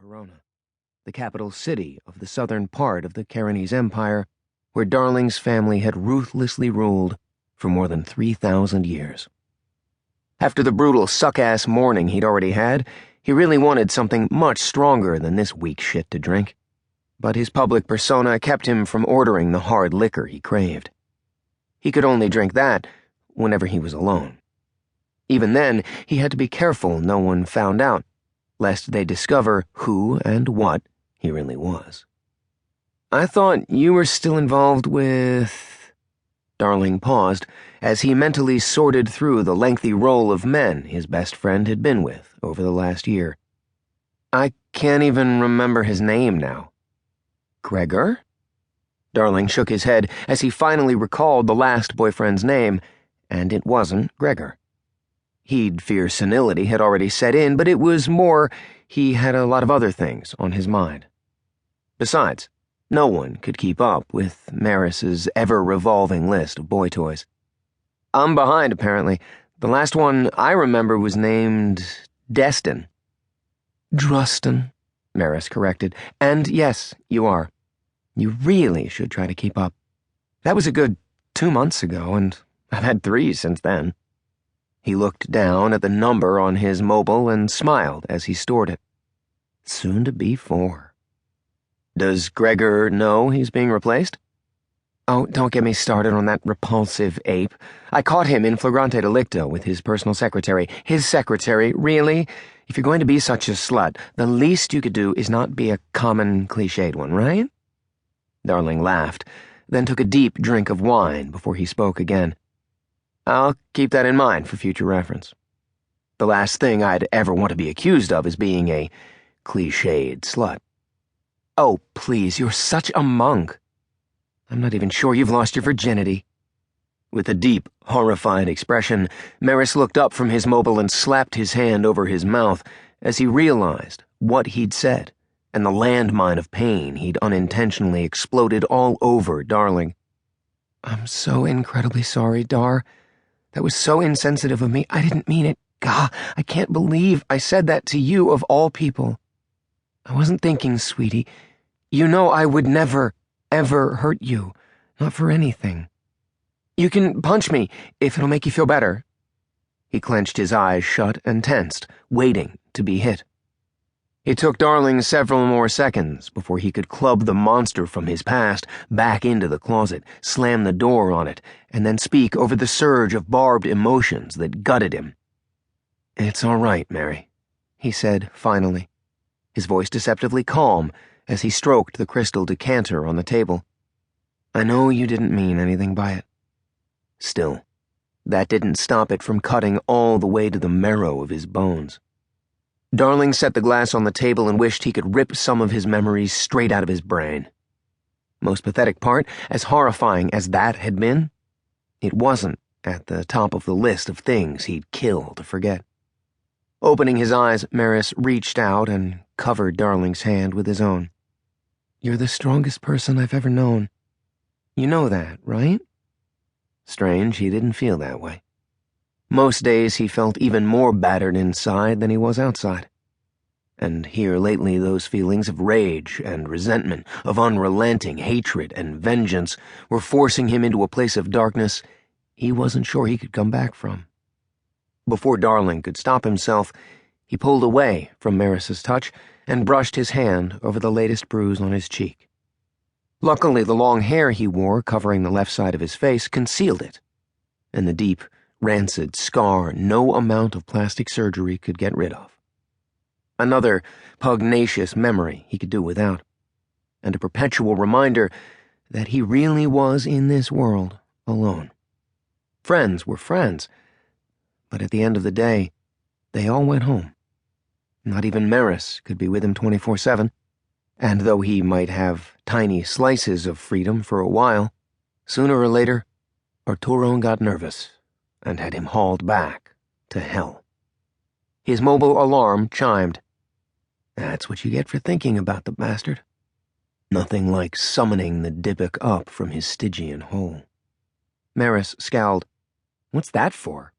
Verona, the capital city of the southern part of the Kerenese Empire, where Darling's family had ruthlessly ruled for more than 3,000 years. After the brutal suck-ass morning he'd already had, he really wanted something much stronger than this weak shit to drink. But his public persona kept him from ordering the hard liquor he craved. He could only drink that whenever he was alone. Even then, he had to be careful no one found out, lest they discover who and what he really was. "I thought you were still involved with—" Darling paused as he mentally sorted through the lengthy roll of men his best friend had been with over the last year. "I can't even remember his name now." "Gregor?" Darling shook his head as he finally recalled the last boyfriend's name, and it wasn't Gregor. He'd fear senility had already set in, but it was more he had a lot of other things on his mind. Besides, no one could keep up with Maris's ever-revolving list of boy toys. "I'm behind, apparently. The last one I remember was named Destin." "Drustin," Maris corrected. "And yes, you are. You really should try to keep up. That was a good 2 months ago, and I've had 3 since then." He looked down at the number on his mobile and smiled as he stored it. Soon to be 4. "Does Gregor know he's being replaced?" "Oh, don't get me started on that repulsive ape. I caught him in flagrante delicto with his personal secretary." "His secretary? Really? If you're going to be such a slut, the least you could do is not be a common, cliched one, right?" Darling laughed, then took a deep drink of wine before he spoke again. "I'll keep that in mind for future reference. The last thing I'd ever want to be accused of is being a cliched slut." "Oh, please, you're such a monk. I'm not even sure you've lost your virginity." With a deep, horrified expression, Maris looked up from his mobile and slapped his hand over his mouth as he realized what he'd said and the landmine of pain he'd unintentionally exploded all over Darling. "I'm so incredibly sorry, Dar. That was so insensitive of me. I didn't mean it. God, I can't believe I said that to you of all people. I wasn't thinking, sweetie. You know I would never, ever hurt you. Not for anything. You can punch me if it'll make you feel better." He clenched his eyes shut and tensed, waiting to be hit. It took Darling several more seconds before he could club the monster from his past back into the closet, slam the door on it, and then speak over the surge of barbed emotions that gutted him. "It's all right, Mary," he said finally, his voice deceptively calm as he stroked the crystal decanter on the table. "I know you didn't mean anything by it." Still, that didn't stop it from cutting all the way to the marrow of his bones. Darling set the glass on the table and wished he could rip some of his memories straight out of his brain. Most pathetic part, as horrifying as that had been, it wasn't at the top of the list of things he'd kill to forget. Opening his eyes, Maris reached out and covered Darling's hand with his own. "You're the strongest person I've ever known. You know that, right?" Strange he didn't feel that way. Most days he felt even more battered inside than he was outside. And here lately those feelings of rage and resentment, of unrelenting hatred and vengeance, were forcing him into a place of darkness he wasn't sure he could come back from. Before Darling could stop himself, he pulled away from Maris's touch and brushed his hand over the latest bruise on his cheek. Luckily, the long hair he wore covering the left side of his face concealed it, and the deep, rancid scar no amount of plastic surgery could get rid of. Another pugnacious memory he could do without, and a perpetual reminder that he really was in this world alone. Friends were friends, but at the end of the day, they all went home. Not even Maris could be with him 24/7, and though he might have tiny slices of freedom for a while, sooner or later, Arturo got nervous and had him hauled back to hell. His mobile alarm chimed. That's what you get for thinking about the bastard. Nothing like summoning the Dybbuk up from his Stygian hole. Maris scowled. What's that for?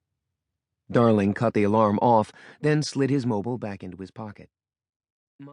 Darling cut the alarm off, then slid his mobile back into his pocket.